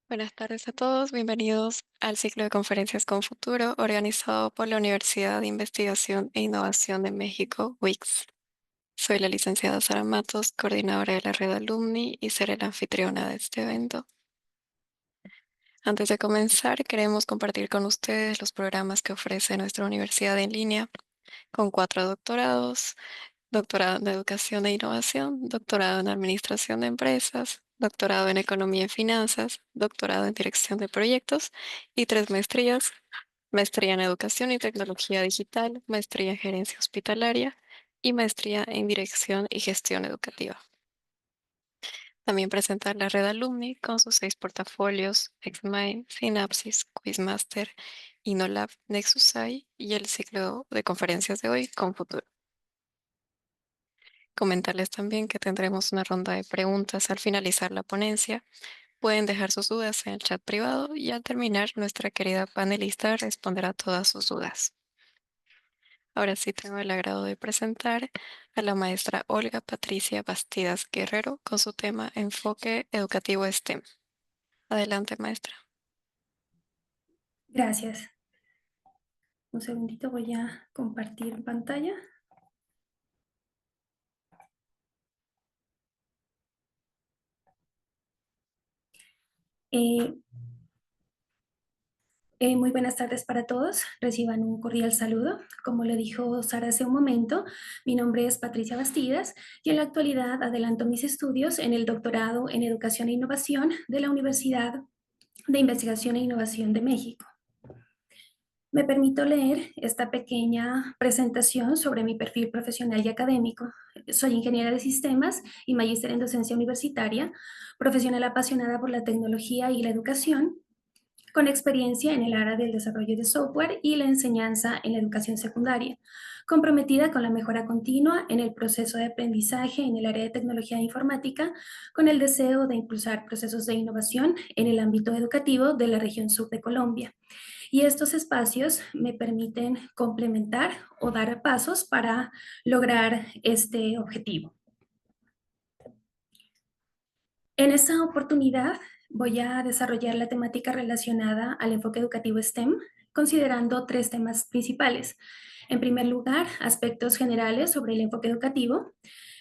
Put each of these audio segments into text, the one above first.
Buenas tardes a todos, bienvenidos al ciclo de conferencias con futuro organizado por la Universidad de Investigación e Innovación de México, UICS. Soy la licenciada Sara Matos, coordinadora de la red Alumni y seré la anfitriona de este evento. Antes de comenzar, queremos compartir con ustedes los programas que ofrece nuestra universidad en línea, con 4 doctorados: doctorado en Educación e Innovación, doctorado en Administración de Empresas, doctorado en Economía y Finanzas, doctorado en Dirección de Proyectos y 3 maestrías: maestría en Educación y Tecnología Digital, maestría en Gerencia Hospitalaria y maestría en Dirección y Gestión Educativa. También presenta la red Alumni con sus 6 portafolios: XMind, Synapsis, Quizmaster, InnoLab, NexusAI y el ciclo de conferencias de hoy con futuro. Comentarles también que tendremos una ronda de preguntas al finalizar la ponencia. Pueden dejar sus dudas en el chat privado y al terminar nuestra querida panelista responderá todas sus dudas. Ahora sí tengo el agrado de presentar a la maestra Olga Patricia Bastidas Guerrero con su tema Enfoque Educativo STEM. Adelante, maestra. Gracias. Un segundito, voy a compartir pantalla. Eh, Muy buenas tardes para todos. Reciban un cordial saludo. Como lo dijo Sara hace un momento, mi nombre es Patricia Bastidas y en la actualidad adelanto mis estudios en el doctorado en Educación e Innovación de la Universidad de Investigación e Innovación de México. Me permito leer esta pequeña presentación sobre mi perfil profesional y académico. Soy ingeniera de sistemas y magíster en docencia universitaria, profesional apasionada por la tecnología y la educación, con experiencia en el área del desarrollo de software y la enseñanza en la educación secundaria, comprometida con la mejora continua en el proceso de aprendizaje en el área de tecnología e informática, con el deseo de impulsar procesos de innovación en el ámbito educativo de la región sur de Colombia. Y estos espacios me permiten complementar o dar pasos para lograr este objetivo. En esta oportunidad voy a desarrollar la temática relacionada al enfoque educativo STEM, considerando 3 temas principales. En primer lugar, aspectos generales sobre el enfoque educativo.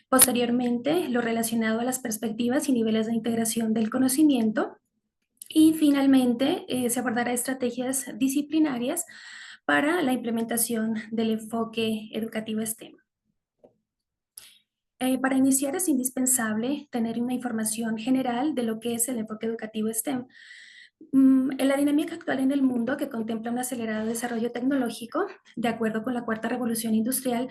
Posteriormente, lo relacionado a las perspectivas y niveles de integración del conocimiento. Y finalmente, se abordará estrategias disciplinarias para la implementación del enfoque educativo STEM. Para iniciar es indispensable tener una información general de lo que es el enfoque educativo STEM. En la dinámica actual en el mundo, que contempla un acelerado desarrollo tecnológico, de acuerdo con la cuarta revolución industrial,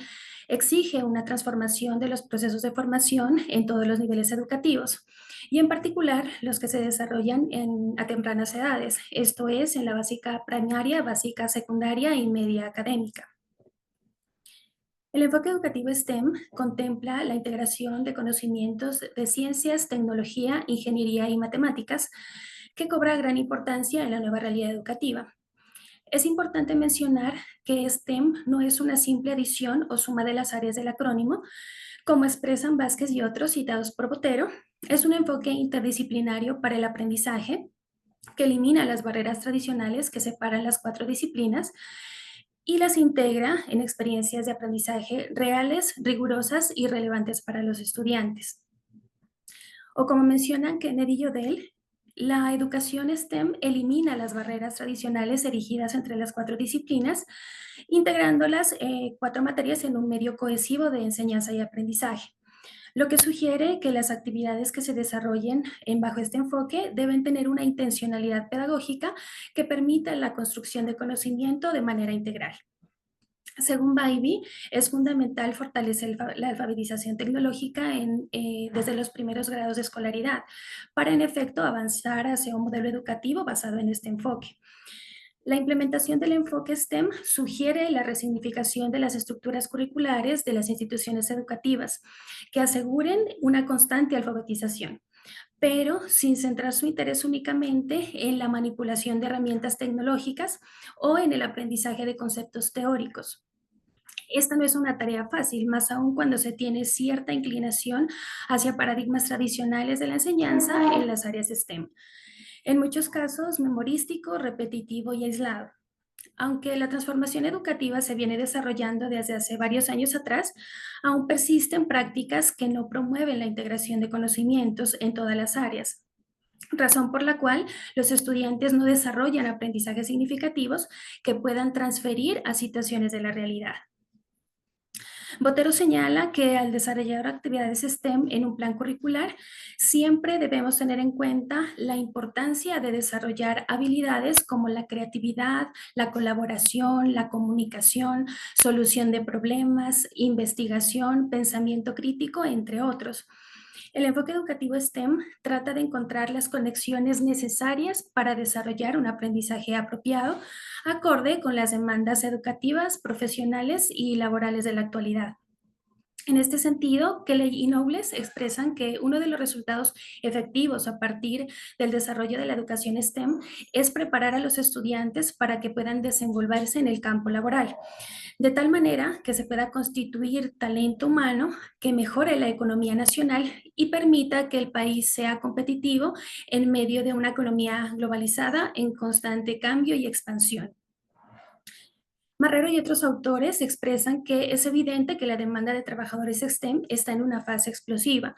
exige una transformación de los procesos de formación en todos los niveles educativos, y en particular los que se desarrollan a tempranas edades, esto es, en la básica primaria, básica secundaria y media académica. El enfoque educativo STEM contempla la integración de conocimientos de ciencias, tecnología, ingeniería y matemáticas, que cobra gran importancia en la nueva realidad educativa. Es importante mencionar que STEM no es una simple adición o suma de las áreas del acrónimo, como expresan Vázquez y otros citados por Botero. Es un enfoque interdisciplinario para el aprendizaje que elimina las barreras tradicionales que separan las 4 disciplinas y las integra en experiencias de aprendizaje reales, rigurosas y relevantes para los estudiantes. O como mencionan Kennedy y Odell, la educación STEM elimina las barreras tradicionales erigidas entre las 4 disciplinas, integrando las 4 materias en un medio cohesivo de enseñanza y aprendizaje, lo que sugiere que las actividades que se desarrollen bajo este enfoque deben tener una intencionalidad pedagógica que permita la construcción de conocimiento de manera integral. Según Bybee, es fundamental fortalecer la alfabetización tecnológica desde los primeros grados de escolaridad para, en efecto, avanzar hacia un modelo educativo basado en este enfoque. La implementación del enfoque STEM sugiere la resignificación de las estructuras curriculares de las instituciones educativas que aseguren una constante alfabetización, pero sin centrar su interés únicamente en la manipulación de herramientas tecnológicas o en el aprendizaje de conceptos teóricos. Esta no es una tarea fácil, más aún cuando se tiene cierta inclinación hacia paradigmas tradicionales de la enseñanza en las áreas STEM. En muchos casos memorístico, repetitivo y aislado. Aunque la transformación educativa se viene desarrollando desde hace varios años atrás, aún persisten prácticas que no promueven la integración de conocimientos en todas las áreas, razón por la cual los estudiantes no desarrollan aprendizajes significativos que puedan transferir a situaciones de la realidad. Botero señala que al desarrollar actividades STEM en un plan curricular, siempre debemos tener en cuenta la importancia de desarrollar habilidades como la creatividad, la colaboración, la comunicación, solución de problemas, investigación, pensamiento crítico, entre otros. El enfoque educativo STEM trata de encontrar las conexiones necesarias para desarrollar un aprendizaje apropiado, acorde con las demandas educativas, profesionales y laborales de la actualidad. En este sentido, Kelley y Knowles expresan que uno de los resultados efectivos a partir del desarrollo de la educación STEM es preparar a los estudiantes para que puedan desenvolverse en el campo laboral, de tal manera que se pueda constituir talento humano que mejore la economía nacional y permita que el país sea competitivo en medio de una economía globalizada en constante cambio y expansión. Marrero y otros autores expresan que es evidente que la demanda de trabajadores STEM está en una fase explosiva,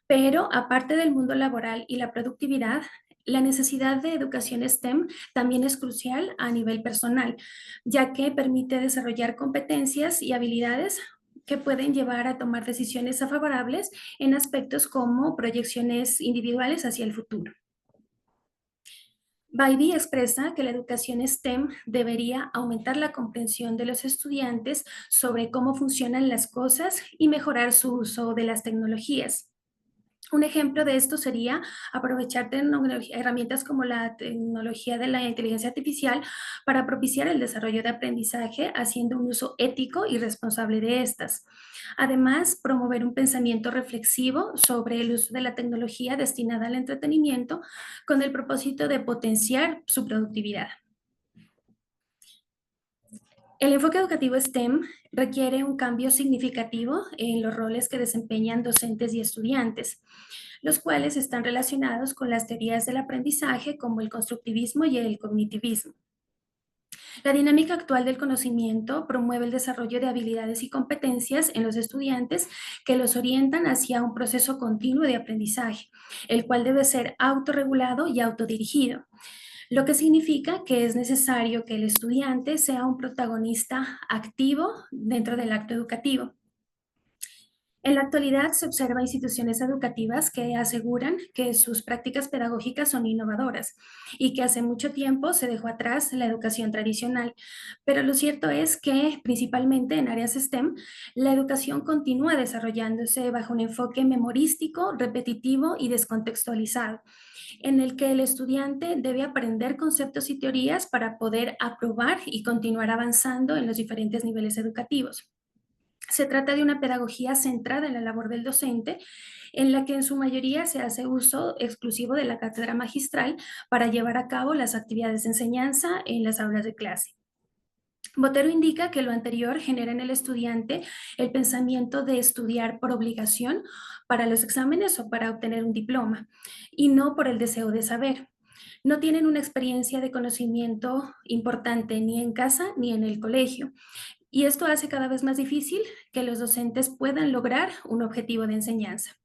pero aparte del mundo laboral y la productividad, la necesidad de educación STEM también es crucial a nivel personal, ya que permite desarrollar competencias y habilidades que pueden llevar a tomar decisiones favorables en aspectos como proyecciones individuales hacia el futuro. Baidy expresa que la educación STEM debería aumentar la comprensión de los estudiantes sobre cómo funcionan las cosas y mejorar su uso de las tecnologías. Un ejemplo de esto sería aprovechar herramientas como la tecnología de la inteligencia artificial para propiciar el desarrollo de aprendizaje, haciendo un uso ético y responsable de estas. Además, promover un pensamiento reflexivo sobre el uso de la tecnología destinada al entretenimiento con el propósito de potenciar su productividad. El enfoque educativo STEM requiere un cambio significativo en los roles que desempeñan docentes y estudiantes, los cuales están relacionados con las teorías del aprendizaje como el constructivismo y el cognitivismo. La dinámica actual del conocimiento promueve el desarrollo de habilidades y competencias en los estudiantes que los orientan hacia un proceso continuo de aprendizaje, el cual debe ser autorregulado y autodirigido, lo que significa que es necesario que el estudiante sea un protagonista activo dentro del acto educativo. En la actualidad se observa instituciones educativas que aseguran que sus prácticas pedagógicas son innovadoras y que hace mucho tiempo se dejó atrás la educación tradicional. Pero lo cierto es que, principalmente en áreas STEM, la educación continúa desarrollándose bajo un enfoque memorístico, repetitivo y descontextualizado, en el que el estudiante debe aprender conceptos y teorías para poder aprobar y continuar avanzando en los diferentes niveles educativos. Se trata de una pedagogía centrada en la labor del docente, en la que en su mayoría se hace uso exclusivo de la cátedra magistral para llevar a cabo las actividades de enseñanza en las aulas de clase. Botero indica que lo anterior genera en el estudiante el pensamiento de estudiar por obligación para los exámenes o para obtener un diploma, y no por el deseo de saber. No tienen una experiencia de conocimiento importante ni en casa ni en el colegio, y esto hace cada vez más difícil que los docentes puedan lograr un objetivo de enseñanza.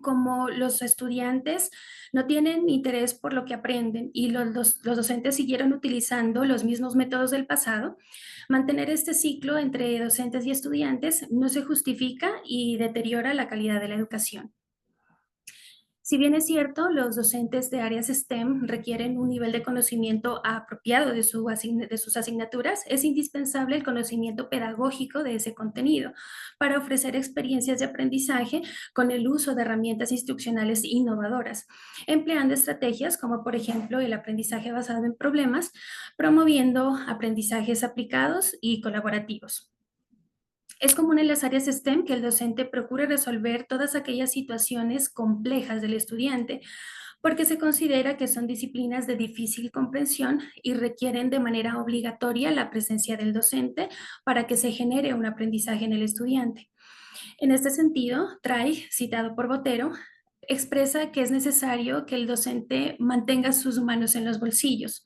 Como los estudiantes no tienen interés por lo que aprenden y los docentes siguieron utilizando los mismos métodos del pasado, mantener este ciclo entre docentes y estudiantes no se justifica y deteriora la calidad de la educación. Si bien es cierto, los docentes de áreas STEM requieren un nivel de conocimiento apropiado de sus asignaturas, es indispensable el conocimiento pedagógico de ese contenido para ofrecer experiencias de aprendizaje con el uso de herramientas instruccionales innovadoras, empleando estrategias como por ejemplo el aprendizaje basado en problemas, promoviendo aprendizajes aplicados y colaborativos. Es común en las áreas STEM que el docente procure resolver todas aquellas situaciones complejas del estudiante, porque se considera que son disciplinas de difícil comprensión y requieren de manera obligatoria la presencia del docente para que se genere un aprendizaje en el estudiante. En este sentido, Tray, citado por Botero, expresa que es necesario que el docente mantenga sus manos en los bolsillos.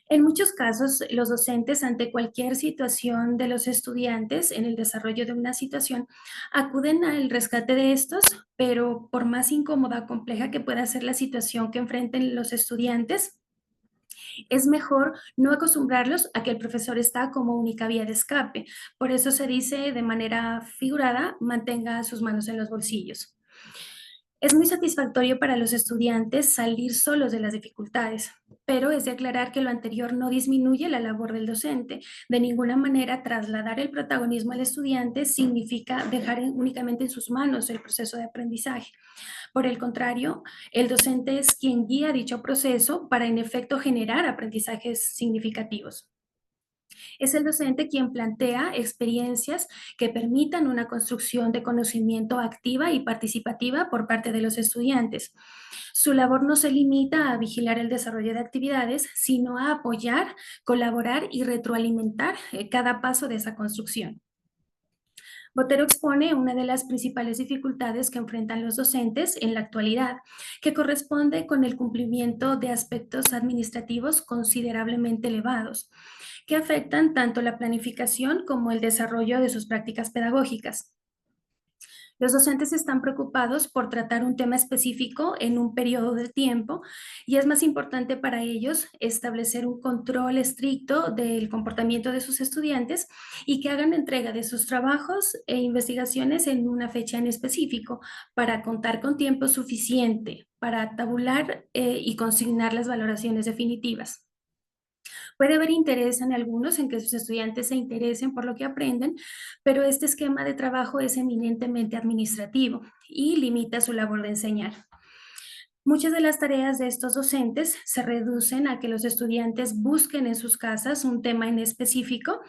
En muchos casos, los docentes, ante cualquier situación de los estudiantes en el desarrollo de una situación, acuden al rescate de estos, pero por más incómoda o compleja que pueda ser la situación que enfrenten los estudiantes, es mejor no acostumbrarlos a que el profesor está como única vía de escape. Por eso se dice de manera figurada, mantenga sus manos en los bolsillos. Es muy satisfactorio para los estudiantes salir solos de las dificultades, pero es de aclarar que lo anterior no disminuye la labor del docente. De ninguna manera, trasladar el protagonismo al estudiante significa dejar únicamente en sus manos el proceso de aprendizaje. Por el contrario, el docente es quien guía dicho proceso para, en efecto, generar aprendizajes significativos. Es el docente quien plantea experiencias que permitan una construcción de conocimiento activa y participativa por parte de los estudiantes. Su labor no se limita a vigilar el desarrollo de actividades, sino a apoyar, colaborar y retroalimentar cada paso de esa construcción. Botero expone una de las principales dificultades que enfrentan los docentes en la actualidad, que corresponde con el cumplimiento de aspectos administrativos considerablemente elevados, que afectan tanto la planificación como el desarrollo de sus prácticas pedagógicas. Los docentes están preocupados por tratar un tema específico en un periodo de tiempo y es más importante para ellos establecer un control estricto del comportamiento de sus estudiantes y que hagan entrega de sus trabajos e investigaciones en una fecha en específico para contar con tiempo suficiente para tabular y consignar las valoraciones definitivas. Puede haber interés en algunos en que sus estudiantes se interesen por lo que aprenden, pero este esquema de trabajo es eminentemente administrativo y limita su labor de enseñar. Muchas de las tareas de estos docentes se reducen a que los estudiantes busquen en sus casas un tema en específico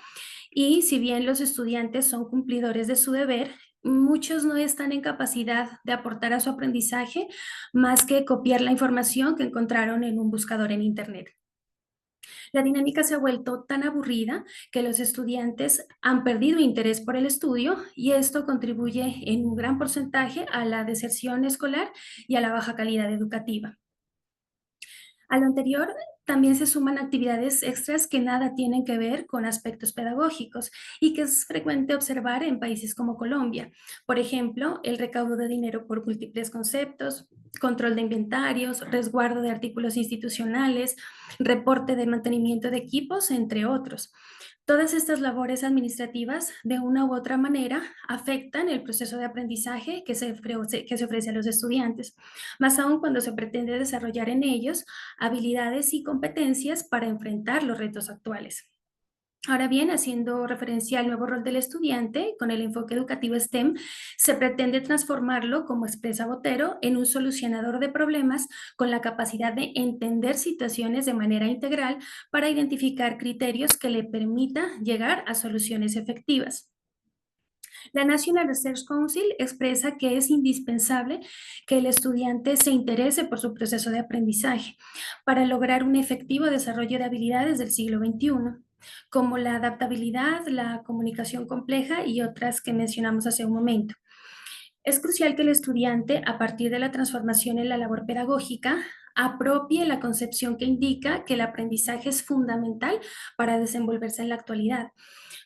y si bien los estudiantes son cumplidores de su deber, muchos no están en capacidad de aportar a su aprendizaje más que copiar la información que encontraron en un buscador en Internet. La dinámica se ha vuelto tan aburrida que los estudiantes han perdido interés por el estudio y esto contribuye en un gran porcentaje a la deserción escolar y a la baja calidad educativa. A lo anterior, también se suman actividades extras que nada tienen que ver con aspectos pedagógicos y que es frecuente observar en países como Colombia. Por ejemplo, el recaudo de dinero por múltiples conceptos, control de inventarios, resguardo de artículos institucionales, reporte de mantenimiento de equipos, entre otros. Todas estas labores administrativas, de una u otra manera, afectan el proceso de aprendizaje que se ofrece a los estudiantes, más aún cuando se pretende desarrollar en ellos habilidades y competencias para enfrentar los retos actuales. Ahora bien, haciendo referencia al nuevo rol del estudiante, con el enfoque educativo STEM, se pretende transformarlo, como expresa Botero, en un solucionador de problemas con la capacidad de entender situaciones de manera integral para identificar criterios que le permita llegar a soluciones efectivas. La National Research Council expresa que es indispensable que el estudiante se interese por su proceso de aprendizaje para lograr un efectivo desarrollo de habilidades del siglo XXI, como la adaptabilidad, la comunicación compleja y otras que mencionamos hace un momento. Es crucial que el estudiante, a partir de la transformación en la labor pedagógica, apropie la concepción que indica que el aprendizaje es fundamental para desenvolverse en la actualidad,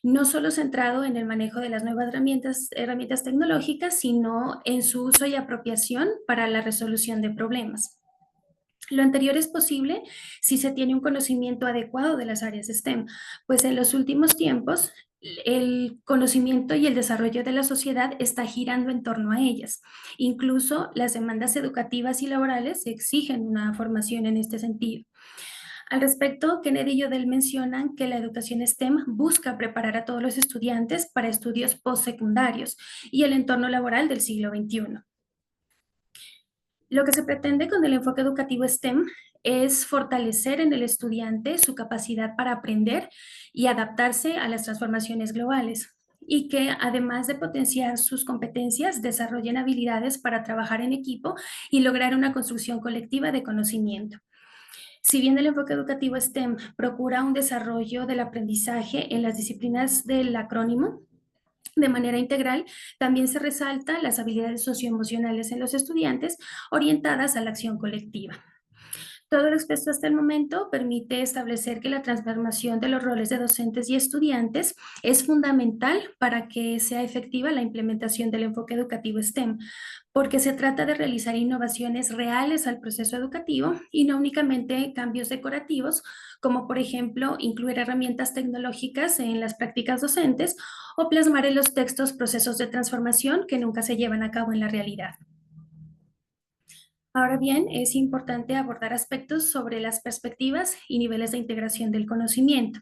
no solo centrado en el manejo de las nuevas herramientas tecnológicas, sino en su uso y apropiación para la resolución de problemas. Lo anterior es posible si se tiene un conocimiento adecuado de las áreas STEM, pues en los últimos tiempos el conocimiento y el desarrollo de la sociedad está girando en torno a ellas. Incluso las demandas educativas y laborales exigen una formación en este sentido. Al respecto, Kennedy y Odell mencionan que la educación STEM busca preparar a todos los estudiantes para estudios postsecundarios y el entorno laboral del siglo XXI. Lo que se pretende con el enfoque educativo STEM es fortalecer en el estudiante su capacidad para aprender y adaptarse a las transformaciones globales y que además de potenciar sus competencias, desarrollen habilidades para trabajar en equipo y lograr una construcción colectiva de conocimiento. Si bien el enfoque educativo STEM procura un desarrollo del aprendizaje en las disciplinas del acrónimo, De manera integral, también se resaltan las habilidades socioemocionales en los estudiantes orientadas a la acción colectiva. Todo lo expuesto hasta el momento permite establecer que la transformación de los roles de docentes y estudiantes es fundamental para que sea efectiva la implementación del enfoque educativo STEM, porque se trata de realizar innovaciones reales al proceso educativo y no únicamente cambios decorativos, como por ejemplo incluir herramientas tecnológicas en las prácticas docentes o plasmar en los textos procesos de transformación que nunca se llevan a cabo en la realidad. Ahora bien, es importante abordar aspectos sobre las perspectivas y niveles de integración del conocimiento.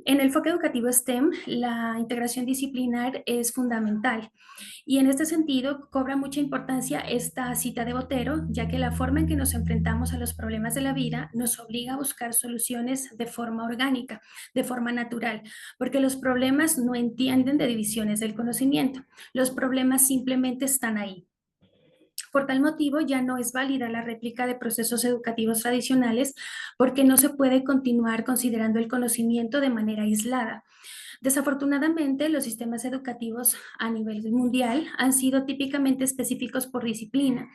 En el enfoque educativo STEM, la integración disciplinar es fundamental y en este sentido cobra mucha importancia esta cita de Botero, ya que la forma en que nos enfrentamos a los problemas de la vida nos obliga a buscar soluciones de forma orgánica, de forma natural, porque los problemas no entienden de divisiones del conocimiento, los problemas simplemente están ahí. Por tal motivo, ya no es válida la réplica de procesos educativos tradicionales porque no se puede continuar considerando el conocimiento de manera aislada. Desafortunadamente, los sistemas educativos a nivel mundial han sido típicamente específicos por disciplina.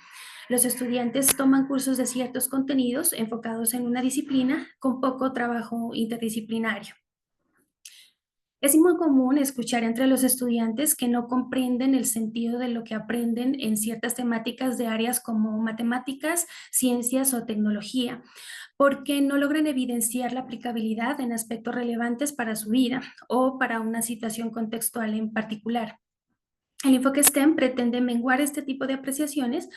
Los estudiantes toman cursos de ciertos contenidos enfocados en una disciplina con poco trabajo interdisciplinario. Es muy común escuchar entre los estudiantes que no comprenden el sentido de lo que aprenden en ciertas temáticas de áreas como matemáticas, ciencias o tecnología, porque no logran evidenciar la aplicabilidad en aspectos relevantes para su vida o para una situación contextual en particular. El enfoque STEM pretende menguar este tipo de apreciaciones,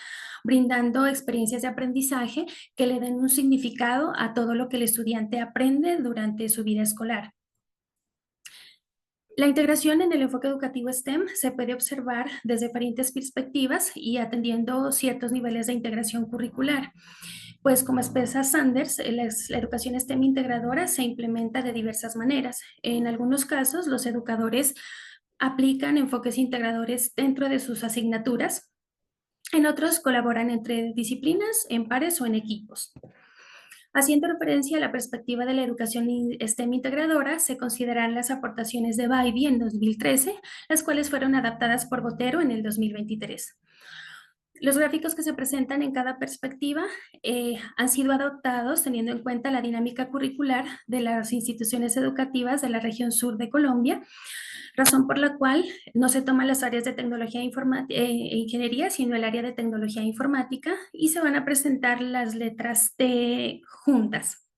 brindando experiencias de aprendizaje que le den un significado a todo lo que el estudiante aprende durante su vida escolar. La integración en el enfoque educativo STEM se puede observar desde diferentes perspectivas y atendiendo ciertos niveles de integración curricular. Pues como expresa Sanders, la educación STEM integradora se implementa de diversas maneras. En algunos casos, los educadores aplican enfoques integradores dentro de sus asignaturas. En otros, colaboran entre disciplinas, en pares o en equipos. Haciendo referencia a la perspectiva de la educación STEM integradora, se consideran las aportaciones de Bybee en 2013, las cuales fueron adaptadas por Botero en el 2023. Los gráficos que se presentan en cada perspectiva han sido adoptados teniendo en cuenta la dinámica curricular de las instituciones educativas de la región sur de Colombia, razón por la cual no se toman las áreas de tecnología e ingeniería, sino el área de tecnología e informática, y se van a presentar las letras T juntas.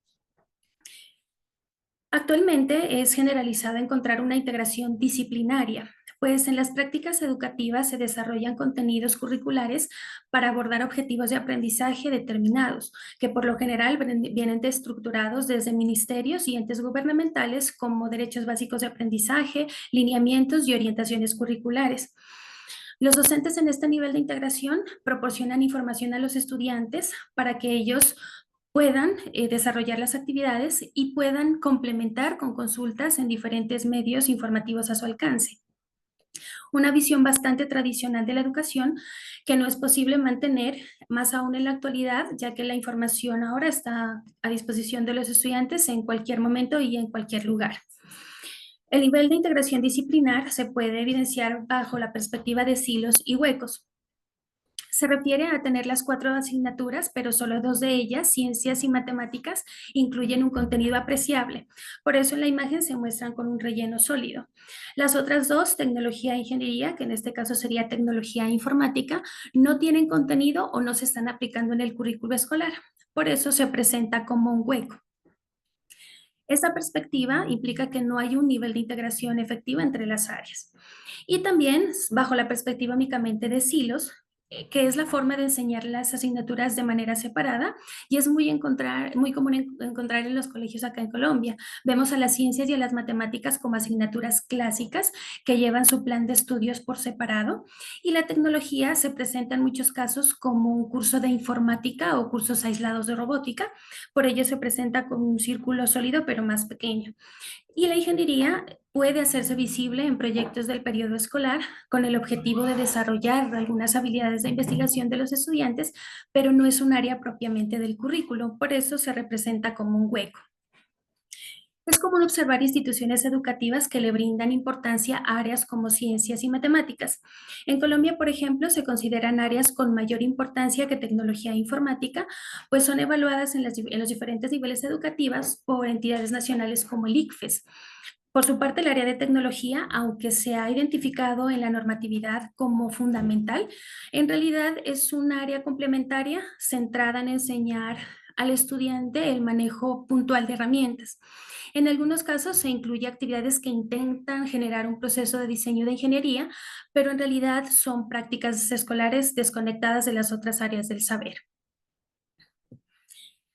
Actualmente es generalizado encontrar una integración disciplinaria, pues en las prácticas educativas se desarrollan contenidos curriculares para abordar objetivos de aprendizaje determinados, que por lo general vienen estructurados desde ministerios y entes gubernamentales como derechos básicos de aprendizaje, lineamientos y orientaciones curriculares. Los docentes en este nivel de integración proporcionan información a los estudiantes para que ellos puedan desarrollar las actividades y puedan complementar con consultas en diferentes medios informativos a su alcance. Una visión bastante tradicional de la educación que no es posible mantener más aún en la actualidad, ya que la información ahora está a disposición de los estudiantes en cualquier momento y en cualquier lugar. El nivel de integración disciplinar se puede evidenciar bajo la perspectiva de silos y huecos. Se refiere a tener las 4 asignaturas, pero solo 2 de ellas, ciencias y matemáticas, incluyen un contenido apreciable. Por eso en la imagen se muestran con un relleno sólido. Las otras 2, tecnología e ingeniería, que en este caso sería tecnología e informática, no tienen contenido o no se están aplicando en el currículo escolar. Por eso se presenta como un hueco. Esta perspectiva implica que no hay un nivel de integración efectiva entre las áreas. Y también, bajo la perspectiva únicamente de silos, que es la forma de enseñar las asignaturas de manera separada y es muy común encontrar en los colegios acá en Colombia. Vemos a las ciencias y a las matemáticas como asignaturas clásicas que llevan su plan de estudios por separado y la tecnología se presenta en muchos casos como un curso de informática o cursos aislados de robótica, por ello se presenta como un círculo sólido pero más pequeño. Y la ingeniería puede hacerse visible en proyectos del periodo escolar con el objetivo de desarrollar algunas habilidades de investigación de los estudiantes, pero no es un área propiamente del currículo, por eso se representa como un hueco. Es común observar instituciones educativas que le brindan importancia a áreas como ciencias y matemáticas. En Colombia, por ejemplo, se consideran áreas con mayor importancia que tecnología e informática, pues son evaluadas en los diferentes niveles educativos por entidades nacionales como el ICFES. Por su parte, el área de tecnología, aunque se ha identificado en la normatividad como fundamental, en realidad es un área complementaria centrada en enseñar al estudiante el manejo puntual de herramientas. En algunos casos se incluye actividades que intentan generar un proceso de diseño de ingeniería, pero en realidad son prácticas escolares desconectadas de las otras áreas del saber.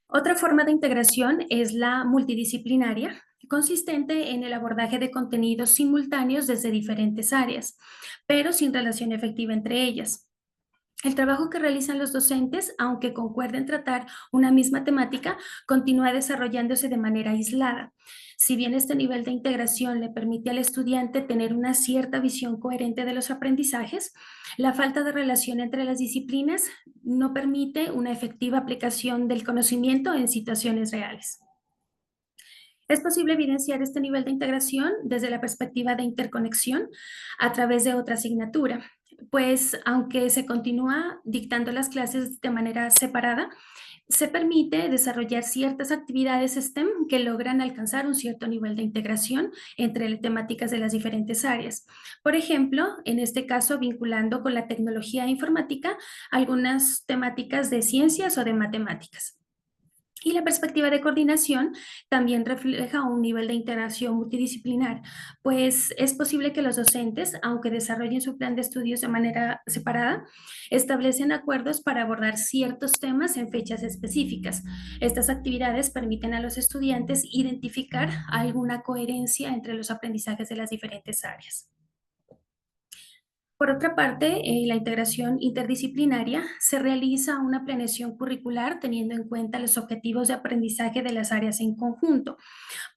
Otra forma de integración es la multidisciplinaria, consistente en el abordaje de contenidos simultáneos desde diferentes áreas, pero sin relación efectiva entre ellas. El trabajo que realizan los docentes, aunque concuerden tratar una misma temática, continúa desarrollándose de manera aislada. Si bien este nivel de integración le permite al estudiante tener una cierta visión coherente de los aprendizajes, la falta de relación entre las disciplinas no permite una efectiva aplicación del conocimiento en situaciones reales. Es posible evidenciar este nivel de integración desde la perspectiva de interconexión a través de otra asignatura, pues aunque se continúa dictando las clases de manera separada, se permite desarrollar ciertas actividades STEM que logran alcanzar un cierto nivel de integración entre las temáticas de las diferentes áreas. Por ejemplo, en este caso, vinculando con la tecnología e informática algunas temáticas de ciencias o de matemáticas. Y la perspectiva de coordinación también refleja un nivel de integración multidisciplinar, pues es posible que los docentes, aunque desarrollen su plan de estudios de manera separada, establecen acuerdos para abordar ciertos temas en fechas específicas. Estas actividades permiten a los estudiantes identificar alguna coherencia entre los aprendizajes de las diferentes áreas. Por otra parte, la integración interdisciplinaria se realiza una planeación curricular teniendo en cuenta los objetivos de aprendizaje de las áreas en conjunto.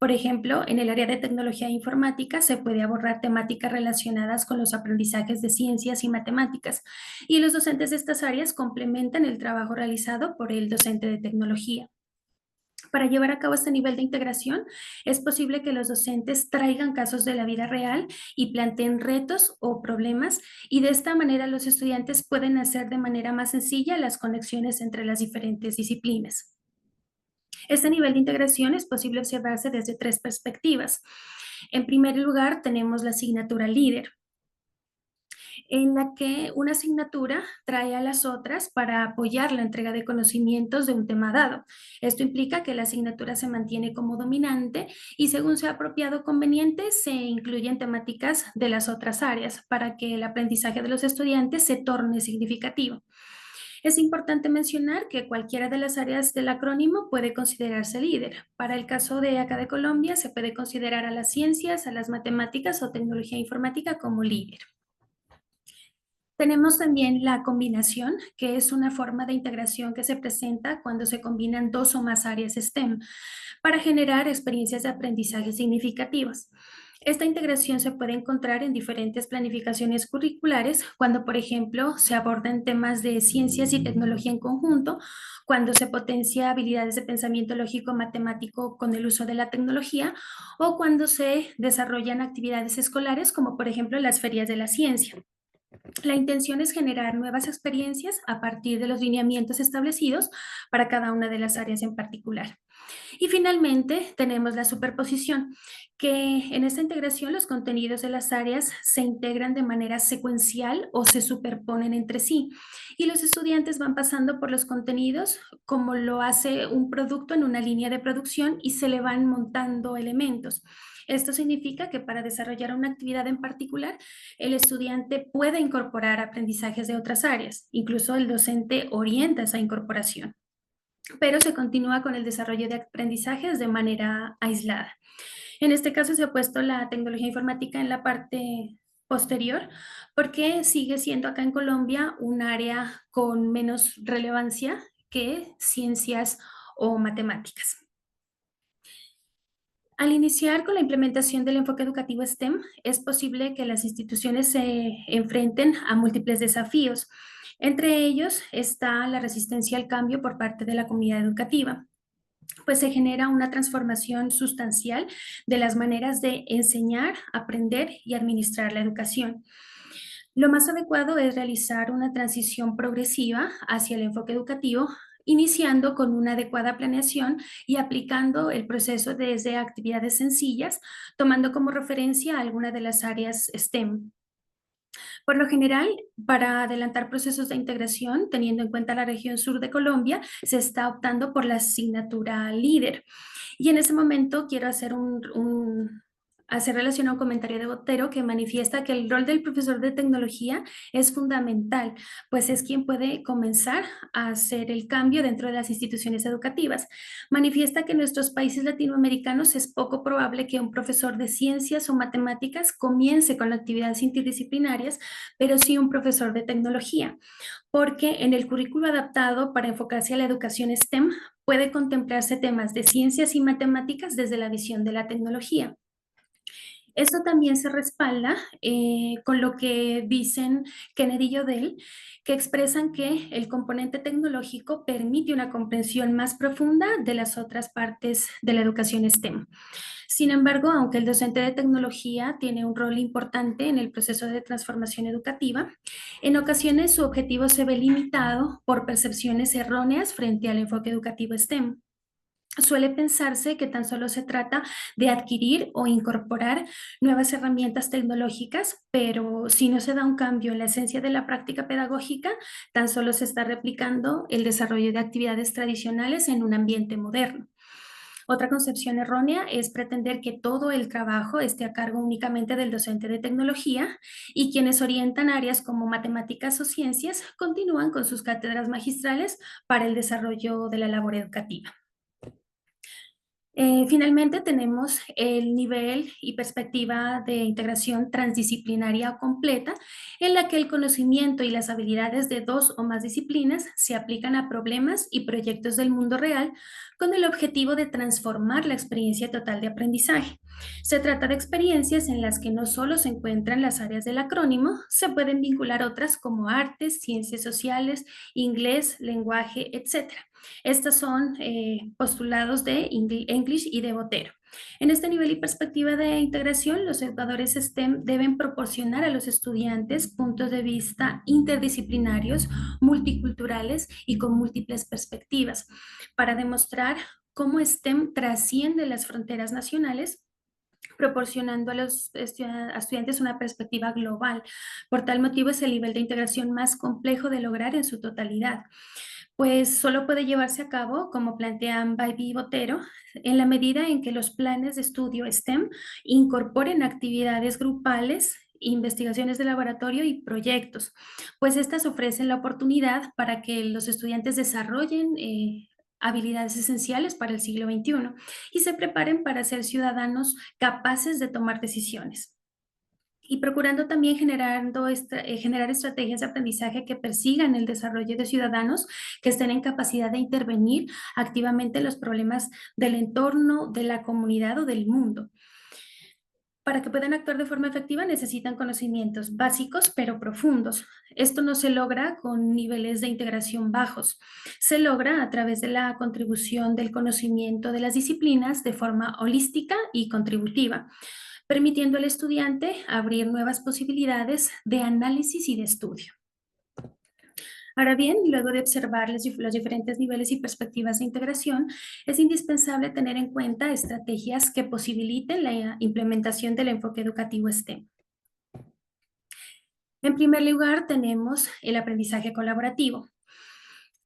Por ejemplo, en el área de tecnología e informática se puede abordar temáticas relacionadas con los aprendizajes de ciencias y matemáticas, y los docentes de estas áreas complementan el trabajo realizado por el docente de tecnología. Para llevar a cabo este nivel de integración, es posible que los docentes traigan casos de la vida real y planteen retos o problemas, y de esta manera los estudiantes pueden hacer de manera más sencilla las conexiones entre las diferentes disciplinas. Este nivel de integración es posible observarse desde tres perspectivas. En primer lugar, tenemos la asignatura líder, en la que una asignatura trae a las otras para apoyar la entrega de conocimientos de un tema dado. Esto implica que la asignatura se mantiene como dominante y, según sea apropiado o conveniente, se incluyen temáticas de las otras áreas para que el aprendizaje de los estudiantes se torne significativo. Es importante mencionar que cualquiera de las áreas del acrónimo puede considerarse líder. Para el caso de acá de Colombia, se puede considerar a las ciencias, a las matemáticas o tecnología informática como líder. Tenemos también la combinación, que es una forma de integración que se presenta cuando se combinan dos o más áreas STEM para generar experiencias de aprendizaje significativas. Esta integración se puede encontrar en diferentes planificaciones curriculares cuando, por ejemplo, se abordan temas de ciencias y tecnología en conjunto, cuando se potencia habilidades de pensamiento lógico matemático con el uso de la tecnología, o cuando se desarrollan actividades escolares como, por ejemplo, las ferias de la ciencia. La intención es generar nuevas experiencias a partir de los lineamientos establecidos para cada una de las áreas en particular. Y finalmente tenemos la superposición, que en esta integración los contenidos de las áreas se integran de manera secuencial o se superponen entre sí, y los estudiantes van pasando por los contenidos como lo hace un producto en una línea de producción y se le van montando elementos. Esto significa que para desarrollar una actividad en particular, el estudiante puede incorporar aprendizajes de otras áreas, incluso el docente orienta esa incorporación, pero se continúa con el desarrollo de aprendizajes de manera aislada. En este caso se ha puesto la tecnología informática en la parte posterior porque sigue siendo acá en Colombia un área con menos relevancia que ciencias o matemáticas. Al iniciar con la implementación del enfoque educativo STEM, es posible que las instituciones se enfrenten a múltiples desafíos. Entre ellos está la resistencia al cambio por parte de la comunidad educativa. pues se genera una transformación sustancial de las maneras de enseñar, aprender y administrar la educación. Lo más adecuado es realizar una transición progresiva hacia el enfoque educativo, iniciando con una adecuada planeación y aplicando el proceso desde actividades sencillas, tomando como referencia alguna de las áreas STEM. Por lo general, para adelantar procesos de integración, teniendo en cuenta la región sur de Colombia, se está optando por la asignatura líder. Y en ese momento quiero hacer relación a un comentario de Botero que manifiesta que el rol del profesor de tecnología es fundamental, pues es quien puede comenzar a hacer el cambio dentro de las instituciones educativas. Manifiesta que en nuestros países latinoamericanos es poco probable que un profesor de ciencias o matemáticas comience con actividades interdisciplinarias, pero sí un profesor de tecnología, porque en el currículo adaptado para enfocarse a la educación STEM puede contemplarse temas de ciencias y matemáticas desde la visión de la tecnología. Esto también se respalda con lo que dicen Kennedy y Odell, que expresan que el componente tecnológico permite una comprensión más profunda de las otras partes de la educación STEM. Sin embargo, aunque el docente de tecnología tiene un rol importante en el proceso de transformación educativa, en ocasiones su objetivo se ve limitado por percepciones erróneas frente al enfoque educativo STEM. Suele pensarse que tan solo se trata de adquirir o incorporar nuevas herramientas tecnológicas, pero si no se da un cambio en la esencia de la práctica pedagógica, tan solo se está replicando el desarrollo de actividades tradicionales en un ambiente moderno. Otra concepción errónea es pretender que todo el trabajo esté a cargo únicamente del docente de tecnología y quienes orientan áreas como matemáticas o ciencias continúan con sus cátedras magistrales para el desarrollo de la labor educativa. Finalmente tenemos el nivel y perspectiva de integración transdisciplinaria completa, en la que el conocimiento y las habilidades de dos o más disciplinas se aplican a problemas y proyectos del mundo real con el objetivo de transformar la experiencia total de aprendizaje. Se trata de experiencias en las que no solo se encuentran las áreas del acrónimo, se pueden vincular otras como artes, ciencias sociales, inglés, lenguaje, etc. Estos son postulados de English y de Botero. En este nivel y perspectiva de integración, los educadores STEM deben proporcionar a los estudiantes puntos de vista interdisciplinarios, multiculturales y con múltiples perspectivas para demostrar cómo STEM trasciende las fronteras nacionales, proporcionando a los estudiantes una perspectiva global. Por tal motivo es el nivel de integración más complejo de lograr en su totalidad, pues solo puede llevarse a cabo, como plantean Bybee y Botero, en la medida en que los planes de estudio STEM incorporen actividades grupales, investigaciones de laboratorio y proyectos, pues estas ofrecen la oportunidad para que los estudiantes desarrollen habilidades esenciales para el siglo XXI y se preparen para ser ciudadanos capaces de tomar decisiones y procurando también generar estrategias de aprendizaje que persigan el desarrollo de ciudadanos que estén en capacidad de intervenir activamente en los problemas del entorno, de la comunidad o del mundo. Para que puedan actuar de forma efectiva necesitan conocimientos básicos pero profundos. Esto no se logra con niveles de integración bajos. Se logra a través de la contribución del conocimiento de las disciplinas de forma holística y contributiva, permitiendo al estudiante abrir nuevas posibilidades de análisis y de estudio. Ahora bien, luego de observar los diferentes niveles y perspectivas de integración, es indispensable tener en cuenta estrategias que posibiliten la implementación del enfoque educativo STEM. En primer lugar, tenemos el aprendizaje colaborativo.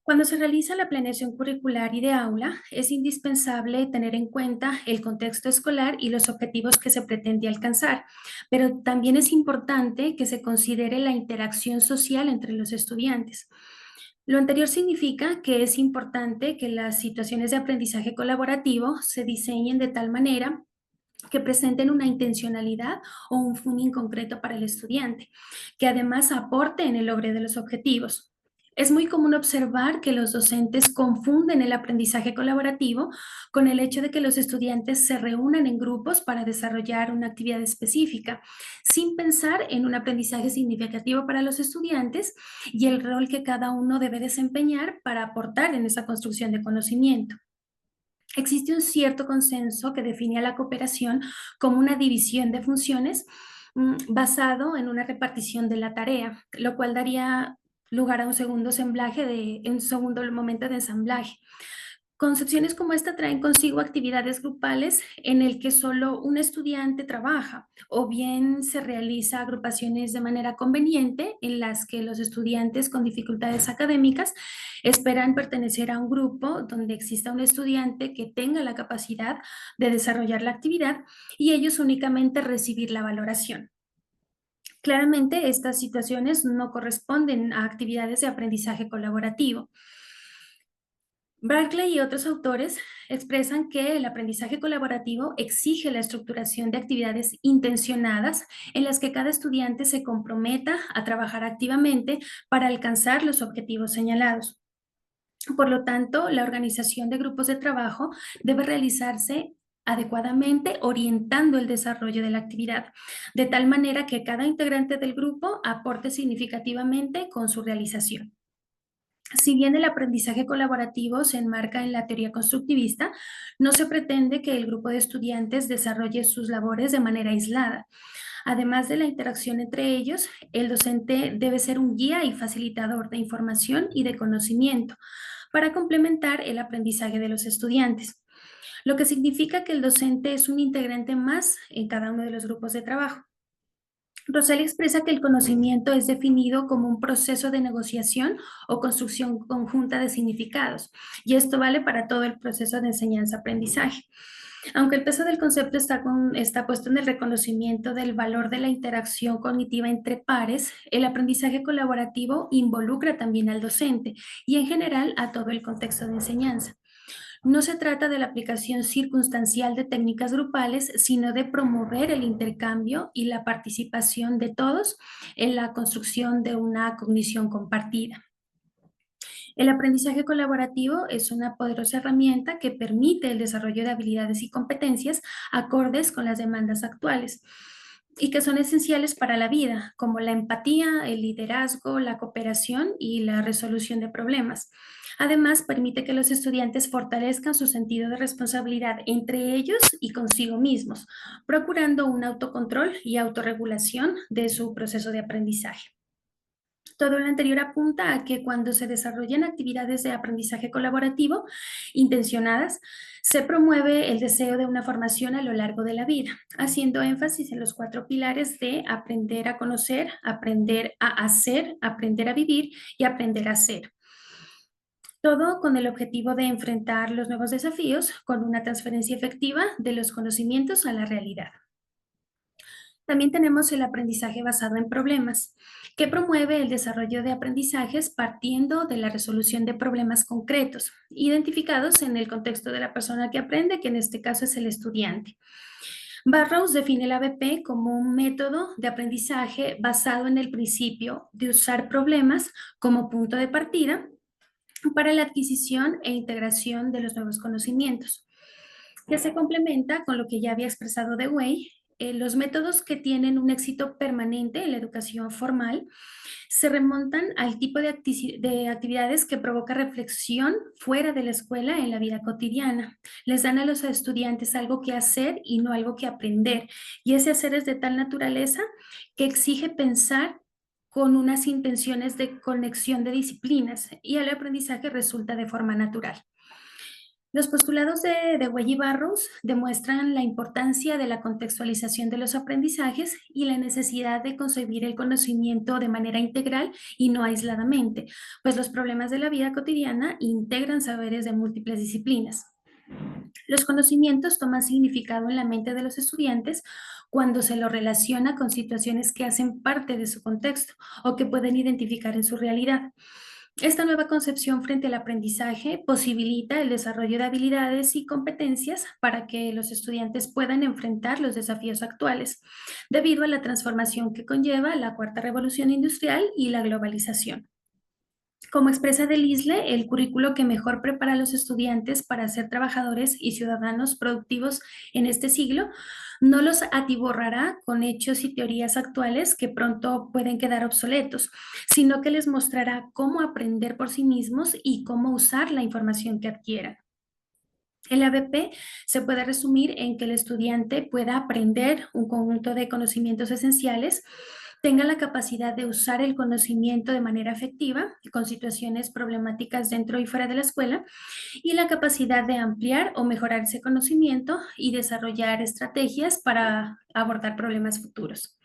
Cuando se realiza la planeación curricular y de aula, es indispensable tener en cuenta el contexto escolar y los objetivos que se pretende alcanzar, pero también es importante que se considere la interacción social entre los estudiantes. Lo anterior significa que es importante que las situaciones de aprendizaje colaborativo se diseñen de tal manera que presenten una intencionalidad o un fin concreto para el estudiante, que además aporte en el logro de los objetivos. Es muy común observar que los docentes confunden el aprendizaje colaborativo con el hecho de que los estudiantes se reúnan en grupos para desarrollar una actividad específica, sin pensar en un aprendizaje significativo para los estudiantes y el rol que cada uno debe desempeñar para aportar en esa construcción de conocimiento. Existe un cierto consenso que define a la cooperación como una división de funciones basado en una repartición de la tarea, lo cual daría lugar a un segundo momento de ensamblaje. Concepciones como esta traen consigo actividades grupales en el que solo un estudiante trabaja o bien se realiza agrupaciones de manera conveniente en las que los estudiantes con dificultades académicas esperan pertenecer a un grupo donde exista un estudiante que tenga la capacidad de desarrollar la actividad y ellos únicamente recibir la valoración. Claramente, estas situaciones no corresponden a actividades de aprendizaje colaborativo. Barclay y otros autores expresan que el aprendizaje colaborativo exige la estructuración de actividades intencionadas en las que cada estudiante se comprometa a trabajar activamente para alcanzar los objetivos señalados. Por lo tanto, la organización de grupos de trabajo debe realizarse adecuadamente orientando el desarrollo de la actividad, de tal manera que cada integrante del grupo aporte significativamente con su realización. Si bien el aprendizaje colaborativo se enmarca en la teoría constructivista, no se pretende que el grupo de estudiantes desarrolle sus labores de manera aislada. Además de la interacción entre ellos, el docente debe ser un guía y facilitador de información y de conocimiento para complementar el aprendizaje de los estudiantes, lo que significa que el docente es un integrante más en cada uno de los grupos de trabajo. Rosell expresa que el conocimiento es definido como un proceso de negociación o construcción conjunta de significados, y esto vale para todo el proceso de enseñanza-aprendizaje. Aunque el peso del concepto está puesto en el reconocimiento del valor de la interacción cognitiva entre pares, el aprendizaje colaborativo involucra también al docente y en general a todo el contexto de enseñanza. No se trata de la aplicación circunstancial de técnicas grupales, sino de promover el intercambio y la participación de todos en la construcción de una cognición compartida. El aprendizaje colaborativo es una poderosa herramienta que permite el desarrollo de habilidades y competencias acordes con las demandas actuales y que son esenciales para la vida, como la empatía, el liderazgo, la cooperación y la resolución de problemas. Además, permite que los estudiantes fortalezcan su sentido de responsabilidad entre ellos y consigo mismos, procurando un autocontrol y autorregulación de su proceso de aprendizaje. Todo lo anterior apunta a que cuando se desarrollan actividades de aprendizaje colaborativo intencionadas, se promueve el deseo de una formación a lo largo de la vida, haciendo énfasis en los cuatro pilares de aprender a conocer, aprender a hacer, aprender a vivir y aprender a ser. Todo con el objetivo de enfrentar los nuevos desafíos con una transferencia efectiva de los conocimientos a la realidad. También tenemos el aprendizaje basado en problemas, que promueve el desarrollo de aprendizajes partiendo de la resolución de problemas concretos, identificados en el contexto de la persona que aprende, que en este caso es el estudiante. Barrows define el ABP como un método de aprendizaje basado en el principio de usar problemas como punto de partida para la adquisición e integración de los nuevos conocimientos, que se complementa con lo que ya había expresado Dewey. Los métodos que tienen un éxito permanente en la educación formal se remontan al tipo de actividades que provoca reflexión fuera de la escuela en la vida cotidiana. Les dan a los estudiantes algo que hacer y no algo que aprender. Y ese hacer es de tal naturaleza que exige pensar con unas intenciones de conexión de disciplinas y el aprendizaje resulta de forma natural. Los postulados de Way y Barrows demuestran la importancia de la contextualización de los aprendizajes y la necesidad de concebir el conocimiento de manera integral y no aisladamente, pues los problemas de la vida cotidiana integran saberes de múltiples disciplinas. Los conocimientos toman significado en la mente de los estudiantes cuando se lo relaciona con situaciones que hacen parte de su contexto o que pueden identificar en su realidad. Esta nueva concepción frente al aprendizaje posibilita el desarrollo de habilidades y competencias para que los estudiantes puedan enfrentar los desafíos actuales, debido a la transformación que conlleva la cuarta revolución industrial y la globalización. Como expresa Delisle, el currículo que mejor prepara a los estudiantes para ser trabajadores y ciudadanos productivos en este siglo no los atiborrará con hechos y teorías actuales que pronto pueden quedar obsoletos, sino que les mostrará cómo aprender por sí mismos y cómo usar la información que adquieran. El ABP se puede resumir en que el estudiante pueda aprender un conjunto de conocimientos esenciales, tenga la capacidad de usar el conocimiento de manera efectiva con situaciones problemáticas dentro y fuera de la escuela y la capacidad de ampliar o mejorar ese conocimiento y desarrollar estrategias para abordar problemas futuros.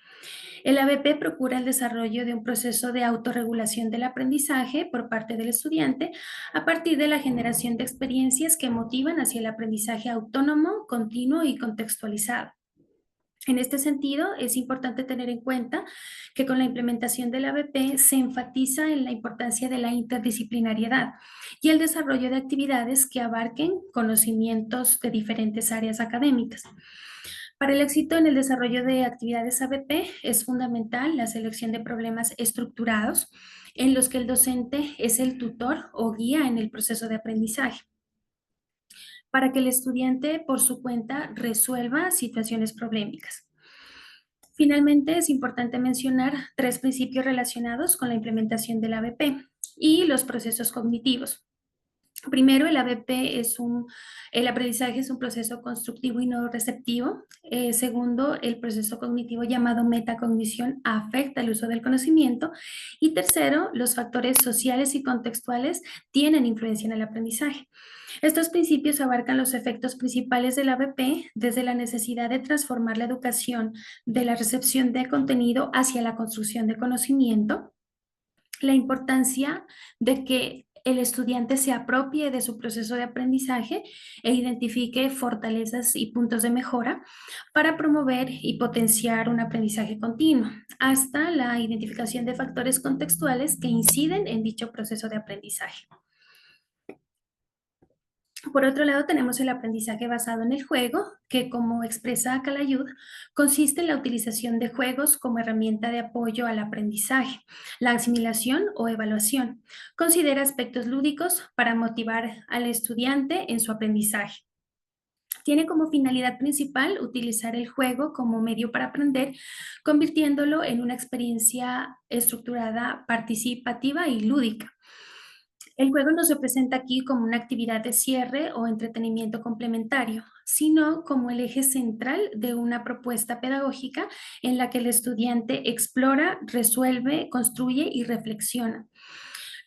El ABP procura el desarrollo de un proceso de autorregulación del aprendizaje por parte del estudiante a partir de la generación de experiencias que motivan hacia el aprendizaje autónomo, continuo y contextualizado. En este sentido, es importante tener en cuenta que con la implementación del ABP se enfatiza en la importancia de la interdisciplinariedad y el desarrollo de actividades que abarquen conocimientos de diferentes áreas académicas. Para el éxito en el desarrollo de actividades ABP es fundamental la selección de problemas estructurados en los que el docente es el tutor o guía en el proceso de aprendizaje, para que el estudiante por su cuenta resuelva situaciones problemáticas. Finalmente, es importante mencionar tres principios relacionados con la implementación del ABP y los procesos cognitivos. Primero, el aprendizaje es un proceso constructivo y no receptivo. Segundo, el proceso cognitivo llamado metacognición afecta el uso del conocimiento. Y tercero, los factores sociales y contextuales tienen influencia en el aprendizaje. Estos principios abarcan los efectos principales del ABP, desde la necesidad de transformar la educación de la recepción de contenido hacia la construcción de conocimiento, la importancia de que el estudiante se apropie de su proceso de aprendizaje e identifique fortalezas y puntos de mejora para promover y potenciar un aprendizaje continuo, hasta la identificación de factores contextuales que inciden en dicho proceso de aprendizaje. Por otro lado, tenemos el aprendizaje basado en el juego, que como expresa Calayud, consiste en la utilización de juegos como herramienta de apoyo al aprendizaje, la asimilación o evaluación. Considera aspectos lúdicos para motivar al estudiante en su aprendizaje. Tiene como finalidad principal utilizar el juego como medio para aprender, convirtiéndolo en una experiencia estructurada, participativa y lúdica. El juego no se presenta aquí como una actividad de cierre o entretenimiento complementario, sino como el eje central de una propuesta pedagógica en la que el estudiante explora, resuelve, construye y reflexiona.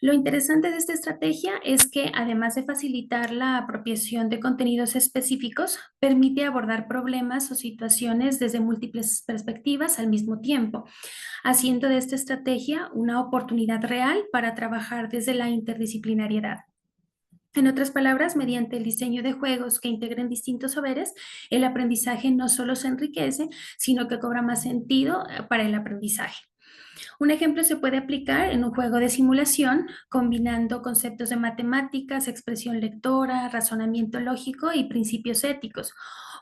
Lo interesante de esta estrategia es que, además de facilitar la apropiación de contenidos específicos, permite abordar problemas o situaciones desde múltiples perspectivas al mismo tiempo, haciendo de esta estrategia una oportunidad real para trabajar desde la interdisciplinariedad. En otras palabras, mediante el diseño de juegos que integren distintos saberes, el aprendizaje no solo se enriquece, sino que cobra más sentido para el aprendizaje. Un ejemplo se puede aplicar en un juego de simulación, combinando conceptos de matemáticas, expresión lectora, razonamiento lógico y principios éticos.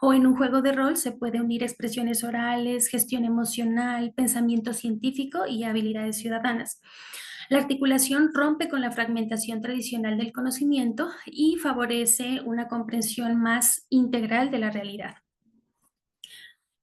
O en un juego de rol se puede unir expresiones orales, gestión emocional, pensamiento científico y habilidades ciudadanas. La articulación rompe con la fragmentación tradicional del conocimiento y favorece una comprensión más integral de la realidad.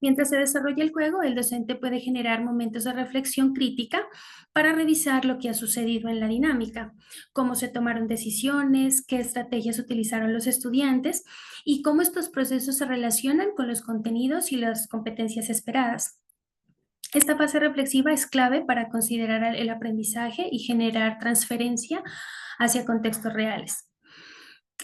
Mientras se desarrolla el juego, el docente puede generar momentos de reflexión crítica para revisar lo que ha sucedido en la dinámica, cómo se tomaron decisiones, qué estrategias utilizaron los estudiantes y cómo estos procesos se relacionan con los contenidos y las competencias esperadas. Esta fase reflexiva es clave para considerar el aprendizaje y generar transferencia hacia contextos reales.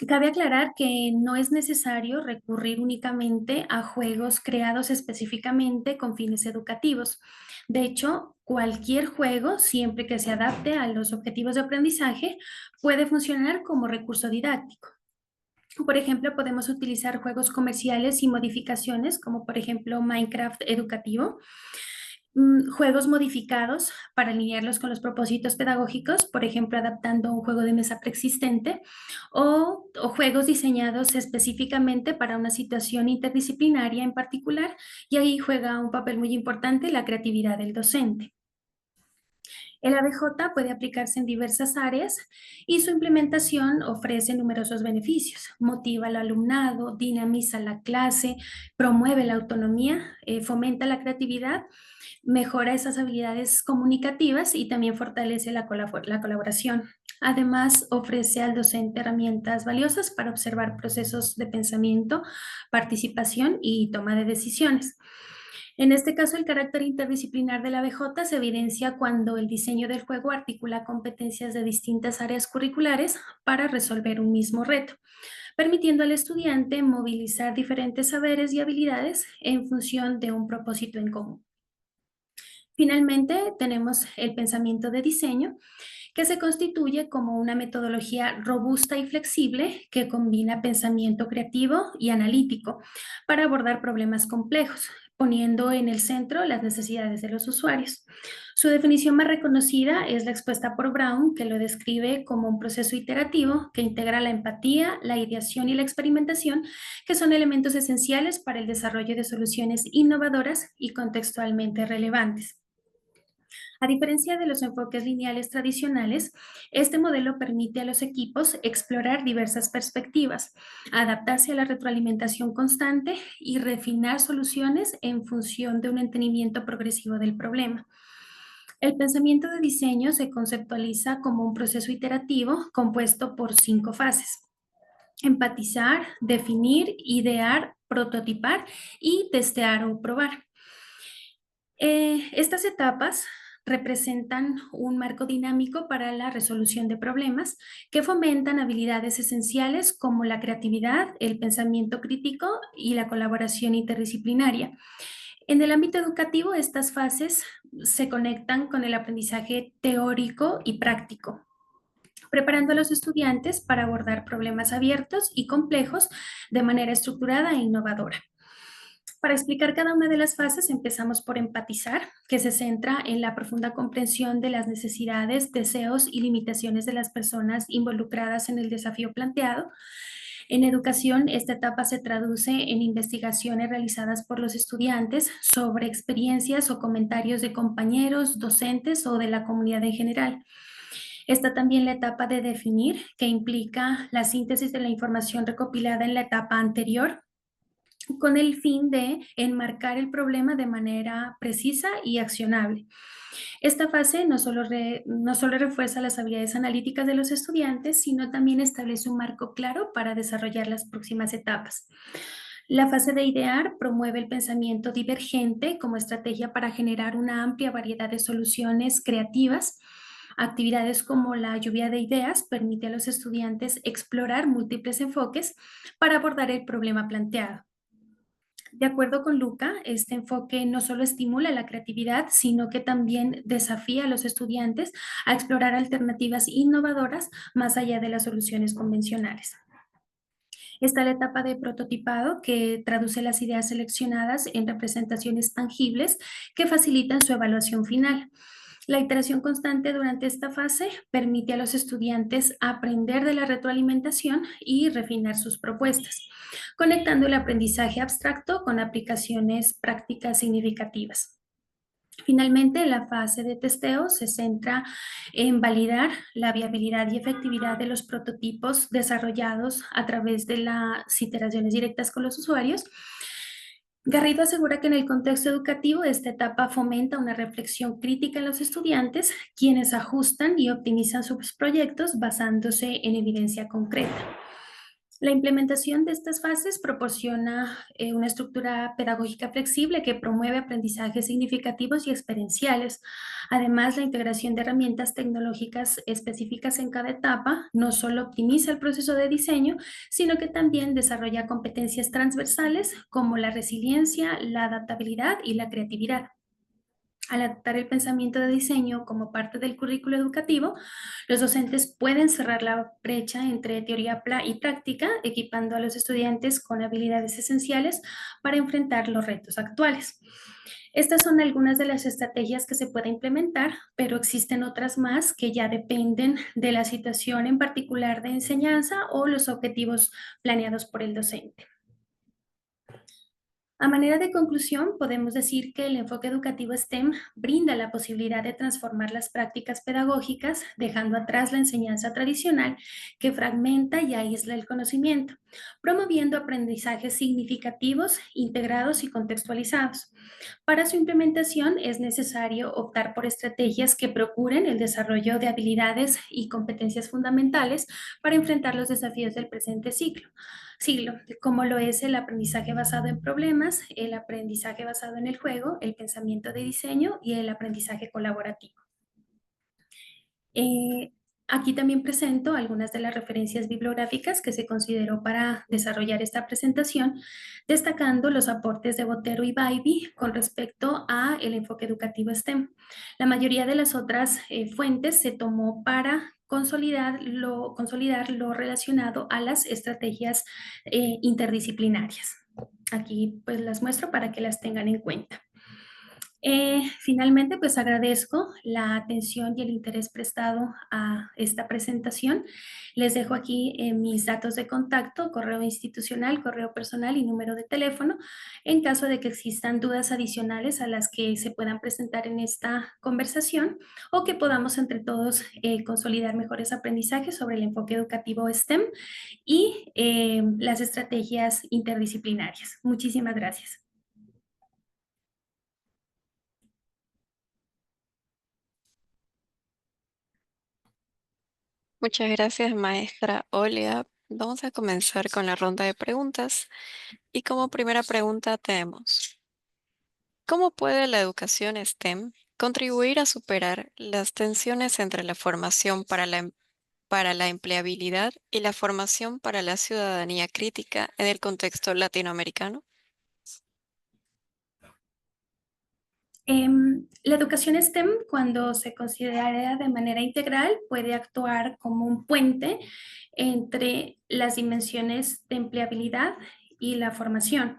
Cabe aclarar que no es necesario recurrir únicamente a juegos creados específicamente con fines educativos. De hecho, cualquier juego, siempre que se adapte a los objetivos de aprendizaje, puede funcionar como recurso didáctico. Por ejemplo, podemos utilizar juegos comerciales y modificaciones, como por ejemplo Minecraft educativo, juegos modificados para alinearlos con los propósitos pedagógicos, por ejemplo, adaptando un juego de mesa preexistente, o juegos diseñados específicamente para una situación interdisciplinaria en particular, y ahí juega un papel muy importante la creatividad del docente. El ABJ puede aplicarse en diversas áreas y su implementación ofrece numerosos beneficios. Motiva al alumnado, dinamiza la clase, promueve la autonomía, fomenta la creatividad, mejora esas habilidades comunicativas y también fortalece la colaboración. Además, ofrece al docente herramientas valiosas para observar procesos de pensamiento, participación y toma de decisiones. En este caso, el carácter interdisciplinar de la BJ se evidencia cuando el diseño del juego articula competencias de distintas áreas curriculares para resolver un mismo reto, permitiendo al estudiante movilizar diferentes saberes y habilidades en función de un propósito en común. Finalmente, tenemos el pensamiento de diseño, que se constituye como una metodología robusta y flexible que combina pensamiento creativo y analítico para abordar problemas complejos, poniendo en el centro las necesidades de los usuarios. Su definición más reconocida es la expuesta por Brown, que lo describe como un proceso iterativo que integra la empatía, la ideación y la experimentación, que son elementos esenciales para el desarrollo de soluciones innovadoras y contextualmente relevantes. A diferencia de los enfoques lineales tradicionales, este modelo permite a los equipos explorar diversas perspectivas, adaptarse a la retroalimentación constante y refinar soluciones en función de un entendimiento progresivo del problema. El pensamiento de diseño se conceptualiza como un proceso iterativo compuesto por 5 fases: empatizar, definir, idear, prototipar y testear o probar. Estas etapas representan un marco dinámico para la resolución de problemas que fomentan habilidades esenciales como la creatividad, el pensamiento crítico y la colaboración interdisciplinaria. En el ámbito educativo, estas fases se conectan con el aprendizaje teórico y práctico, preparando a los estudiantes para abordar problemas abiertos y complejos de manera estructurada e innovadora. Para explicar cada una de las fases, empezamos por empatizar, que se centra en la profunda comprensión de las necesidades, deseos y limitaciones de las personas involucradas en el desafío planteado. En educación, esta etapa se traduce en investigaciones realizadas por los estudiantes sobre experiencias o comentarios de compañeros, docentes o de la comunidad en general. Está también la etapa de definir, que implica la síntesis de la información recopilada en la etapa anterior, con el fin de enmarcar el problema de manera precisa y accionable. Esta fase no solo refuerza las habilidades analíticas de los estudiantes, sino también establece un marco claro para desarrollar las próximas etapas. La fase de idear promueve el pensamiento divergente como estrategia para generar una amplia variedad de soluciones creativas. Actividades como la lluvia de ideas permite a los estudiantes explorar múltiples enfoques para abordar el problema planteado. De acuerdo con Luca, este enfoque no solo estimula la creatividad, sino que también desafía a los estudiantes a explorar alternativas innovadoras más allá de las soluciones convencionales. Está la etapa de prototipado, que traduce las ideas seleccionadas en representaciones tangibles que facilitan su evaluación final. La iteración constante durante esta fase permite a los estudiantes aprender de la retroalimentación y refinar sus propuestas, conectando el aprendizaje abstracto con aplicaciones prácticas significativas. Finalmente, la fase de testeo se centra en validar la viabilidad y efectividad de los prototipos desarrollados a través de las iteraciones directas con los usuarios. Garrido asegura que en el contexto educativo esta etapa fomenta una reflexión crítica en los estudiantes, quienes ajustan y optimizan sus proyectos basándose en evidencia concreta. La implementación de estas fases proporciona una estructura pedagógica flexible que promueve aprendizajes significativos y experienciales. Además, la integración de herramientas tecnológicas específicas en cada etapa no solo optimiza el proceso de diseño, sino que también desarrolla competencias transversales como la resiliencia, la adaptabilidad y la creatividad. Al adaptar el pensamiento de diseño como parte del currículo educativo, los docentes pueden cerrar la brecha entre teoría y práctica, equipando a los estudiantes con habilidades esenciales para enfrentar los retos actuales. Estas son algunas de las estrategias que se pueden implementar, pero existen otras más que ya dependen de la situación en particular de enseñanza o los objetivos planeados por el docente. A manera de conclusión, podemos decir que el enfoque educativo STEM brinda la posibilidad de transformar las prácticas pedagógicas, dejando atrás la enseñanza tradicional que fragmenta y aísla el conocimiento, promoviendo aprendizajes significativos, integrados y contextualizados. Para su implementación es necesario optar por estrategias que procuren el desarrollo de habilidades y competencias fundamentales para enfrentar los desafíos del presente siglo, como lo es el aprendizaje basado en problemas, el aprendizaje basado en el juego, el pensamiento de diseño y el aprendizaje colaborativo. Eh, Aquí también presento algunas de las referencias bibliográficas que se consideró para desarrollar esta presentación, destacando los aportes de Botero y Bybee con respecto a el enfoque educativo STEM. La mayoría de las otras fuentes se tomó para consolidar lo relacionado a las estrategias interdisciplinarias. Aquí pues las muestro para que las tengan en cuenta. Finalmente, pues agradezco la atención y el interés prestado a esta presentación. Les dejo aquí mis datos de contacto, correo institucional, correo personal y número de teléfono, en caso de que existan dudas adicionales a las que se puedan presentar en esta conversación o que podamos entre todos consolidar mejores aprendizajes sobre el enfoque educativo STEM y las estrategias interdisciplinarias. Muchísimas gracias. Muchas gracias, maestra Olia. Vamos a comenzar con la ronda de preguntas. Y como primera pregunta tenemos, ¿cómo puede la educación STEM contribuir a superar las tensiones entre la formación para la empleabilidad y la formación para la ciudadanía crítica en el contexto latinoamericano? La educación STEM, cuando se considera de manera integral, puede actuar como un puente entre las dimensiones de empleabilidad y la formación,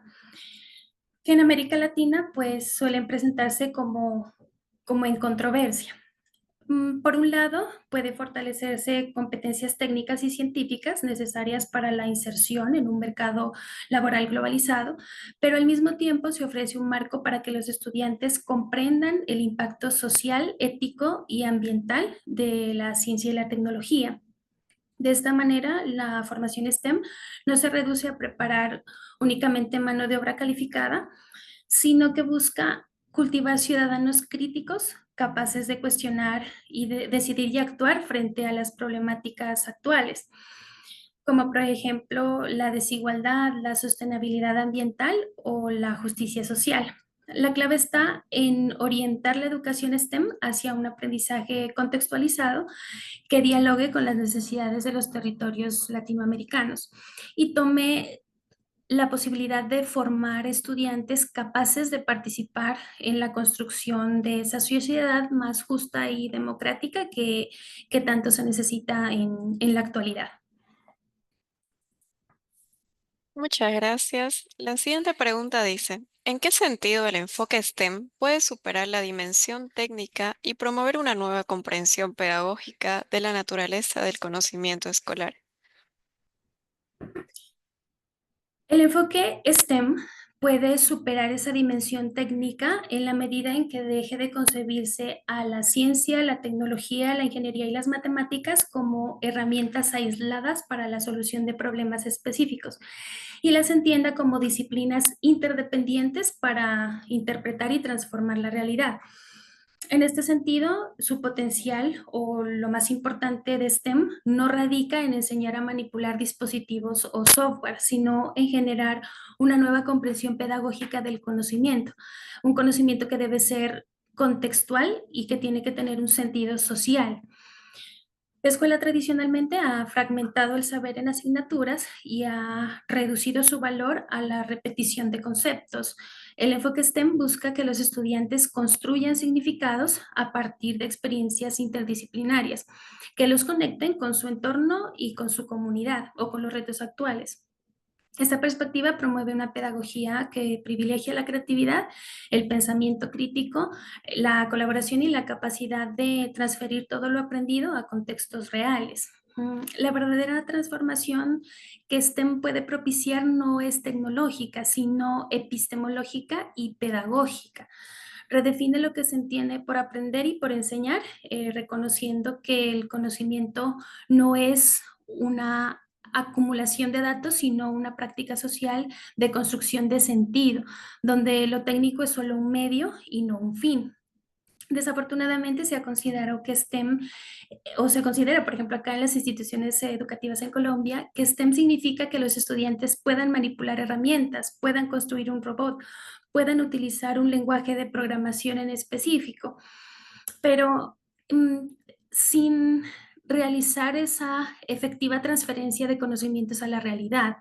que en América Latina pues suelen presentarse como en controversia. Por un lado, puede fortalecerse competencias técnicas y científicas necesarias para la inserción en un mercado laboral globalizado, pero al mismo tiempo se ofrece un marco para que los estudiantes comprendan el impacto social, ético y ambiental de la ciencia y la tecnología. De esta manera, la formación STEM no se reduce a preparar únicamente mano de obra calificada, sino que busca cultivar ciudadanos críticos capaces de cuestionar y de decidir y actuar frente a las problemáticas actuales, como por ejemplo la desigualdad, la sostenibilidad ambiental o la justicia social. La clave está en orientar la educación STEM hacia un aprendizaje contextualizado que dialogue con las necesidades de los territorios latinoamericanos y tome la posibilidad de formar estudiantes capaces de participar en la construcción de esa sociedad más justa y democrática que tanto se necesita en la actualidad. Muchas gracias. La siguiente pregunta dice, ¿en qué sentido el enfoque STEM puede superar la dimensión técnica y promover una nueva comprensión pedagógica de la naturaleza del conocimiento escolar? El enfoque STEM puede superar esa dimensión técnica en la medida en que deje de concebirse a la ciencia, la tecnología, la ingeniería y las matemáticas como herramientas aisladas para la solución de problemas específicos y las entienda como disciplinas interdependientes para interpretar y transformar la realidad. En este sentido, su potencial o lo más importante de STEM no radica en enseñar a manipular dispositivos o software, sino en generar una nueva comprensión pedagógica del conocimiento, un conocimiento que debe ser contextual y que tiene que tener un sentido social. La escuela tradicionalmente ha fragmentado el saber en asignaturas y ha reducido su valor a la repetición de conceptos. El enfoque STEM busca que los estudiantes construyan significados a partir de experiencias interdisciplinarias que los conecten con su entorno y con su comunidad o con los retos actuales. Esta perspectiva promueve una pedagogía que privilegia la creatividad, el pensamiento crítico, la colaboración y la capacidad de transferir todo lo aprendido a contextos reales. La verdadera transformación que STEM puede propiciar no es tecnológica, sino epistemológica y pedagógica. Redefine lo que se entiende por aprender y por enseñar, reconociendo que el conocimiento no es una acumulación de datos, sino una práctica social de construcción de sentido, donde lo técnico es solo un medio y no un fin. Desafortunadamente se ha considerado que STEM, o se considera, por ejemplo, acá en las instituciones educativas en Colombia, que STEM significa que los estudiantes puedan manipular herramientas, puedan construir un robot, puedan utilizar un lenguaje de programación en específico, pero mm, sin realizar esa efectiva transferencia de conocimientos a la realidad.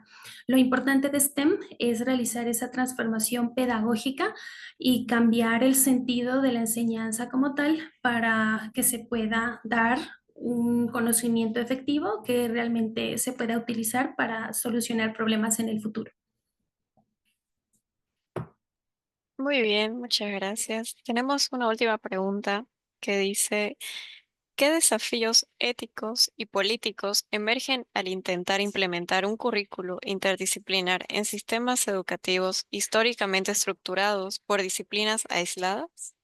Lo importante de STEM es realizar esa transformación pedagógica y cambiar el sentido de la enseñanza como tal para que se pueda dar un conocimiento efectivo que realmente se pueda utilizar para solucionar problemas en el futuro. Muy bien, muchas gracias. Tenemos una última pregunta que dice, ¿qué desafíos éticos y políticos emergen al intentar implementar un currículo interdisciplinar en sistemas educativos históricamente estructurados por disciplinas aisladas?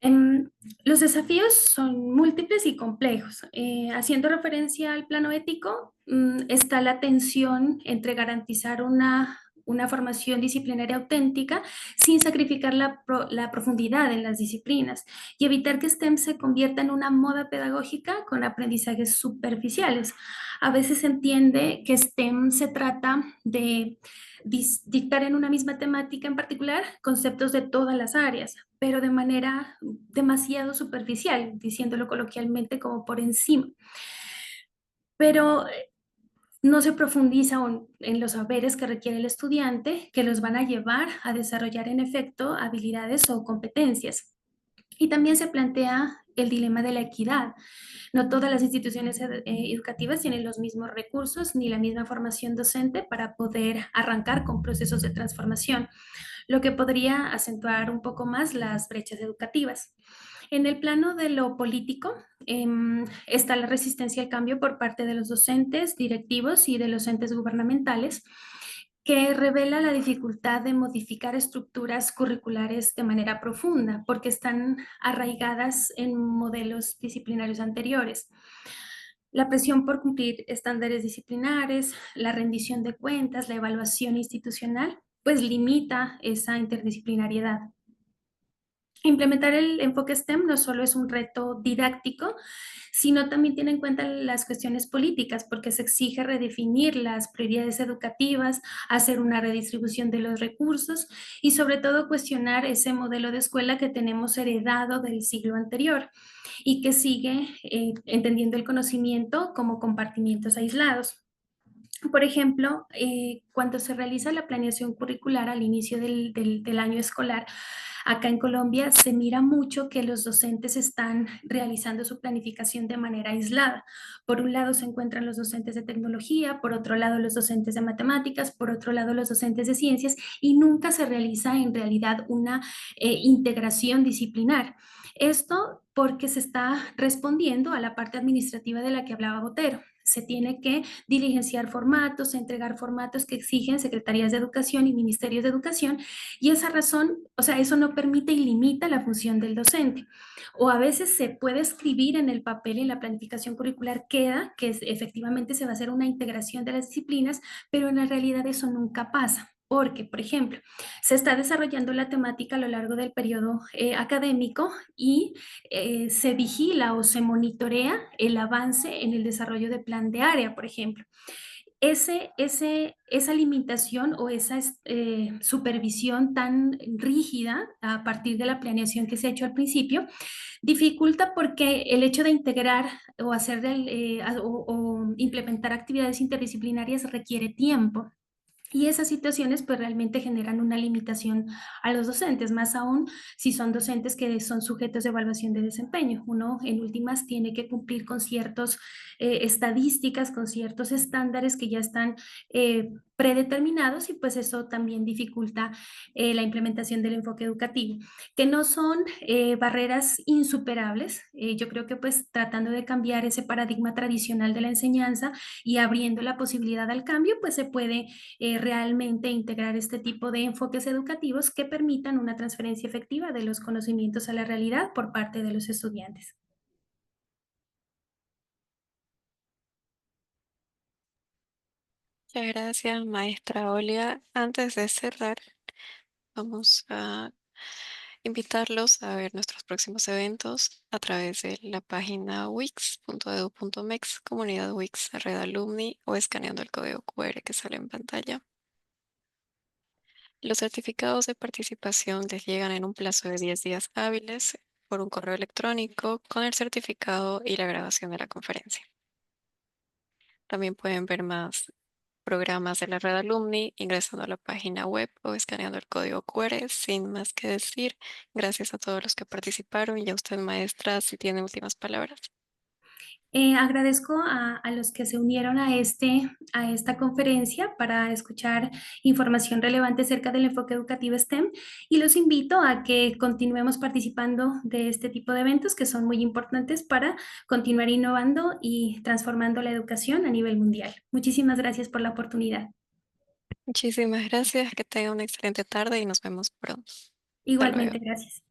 Em, los desafíos son múltiples y complejos. Haciendo referencia al plano ético, está la tensión entre garantizar una formación disciplinaria auténtica sin sacrificar la profundidad en las disciplinas y evitar que STEM se convierta en una moda pedagógica con aprendizajes superficiales. A veces se entiende que STEM se trata de dictar en una misma temática en particular conceptos de todas las áreas, pero de manera demasiado superficial, diciéndolo coloquialmente como por encima. Pero no se profundiza en los saberes que requiere el estudiante, que los van a llevar a desarrollar en efecto habilidades o competencias. Y también se plantea el dilema de la equidad. No todas las instituciones educativas tienen los mismos recursos ni la misma formación docente para poder arrancar con procesos de transformación, lo que podría acentuar un poco más las brechas educativas. En el plano de lo político, está la resistencia al cambio por parte de los docentes, directivos y de los entes gubernamentales, que revela la dificultad de modificar estructuras curriculares de manera profunda, porque están arraigadas en modelos disciplinarios anteriores. La presión por cumplir estándares disciplinares, la rendición de cuentas, la evaluación institucional, pues limita esa interdisciplinariedad. Implementar el enfoque STEM no solo es un reto didáctico, sino también tiene en cuenta las cuestiones políticas, porque se exige redefinir las prioridades educativas, hacer una redistribución de los recursos y sobre todo cuestionar ese modelo de escuela que tenemos heredado del siglo anterior y que sigue entendiendo el conocimiento como compartimientos aislados. Por ejemplo, cuando se realiza la planeación curricular al inicio del año escolar, acá en Colombia se mira mucho que los docentes están realizando su planificación de manera aislada. Por un lado se encuentran los docentes de tecnología, por otro lado los docentes de matemáticas, por otro lado los docentes de ciencias y nunca se realiza en realidad una integración disciplinar. Esto porque se está respondiendo a la parte administrativa de la que hablaba Botero. Se tiene que diligenciar formatos, entregar formatos que exigen secretarías de educación y ministerios de educación, y esa razón, o sea, eso no permite y limita la función del docente. O a veces se puede escribir en el papel, en la planificación curricular queda que efectivamente se va a hacer una integración de las disciplinas, pero en la realidad eso nunca pasa. Porque, por ejemplo, se está desarrollando la temática a lo largo del periodo académico y se vigila o se monitorea el avance en el desarrollo de plan de área, por ejemplo. Esa limitación o esa supervisión tan rígida a partir de la planeación que se ha hecho al principio dificulta porque el hecho de integrar o o implementar actividades interdisciplinarias requiere tiempo. Y esas situaciones pues realmente generan una limitación a los docentes, más aún si son docentes que son sujetos de evaluación de desempeño. Uno en últimas tiene que cumplir con ciertas estadísticas, con ciertos estándares que ya están predeterminados y pues eso también dificulta la implementación del enfoque educativo, que no son barreras insuperables. Yo creo que pues tratando de cambiar ese paradigma tradicional de la enseñanza y abriendo la posibilidad al cambio, pues se puede realmente integrar este tipo de enfoques educativos que permitan una transferencia efectiva de los conocimientos a la realidad por parte de los estudiantes. Muchas gracias, maestra Olia. Antes de cerrar, vamos a invitarlos a ver nuestros próximos eventos a través de la página wix.edu.mex, comunidad Wix, red alumni o escaneando el código QR que sale en pantalla. Los certificados de participación les llegan en un plazo de 10 días hábiles por un correo electrónico con el certificado y la grabación de la conferencia. También pueden ver más programas de la red alumni ingresando a la página web o escaneando el código QR. Sin más que decir, gracias a todos los que participaron y a usted, maestra, si tiene últimas palabras. Agradezco a los que se unieron a esta conferencia para escuchar información relevante acerca del enfoque educativo STEM y los invito a que continuemos participando de este tipo de eventos que son muy importantes para continuar innovando y transformando la educación a nivel mundial. Muchísimas gracias por la oportunidad. Muchísimas gracias, que tenga una excelente tarde y nos vemos pronto. Hasta luego. Igualmente, gracias.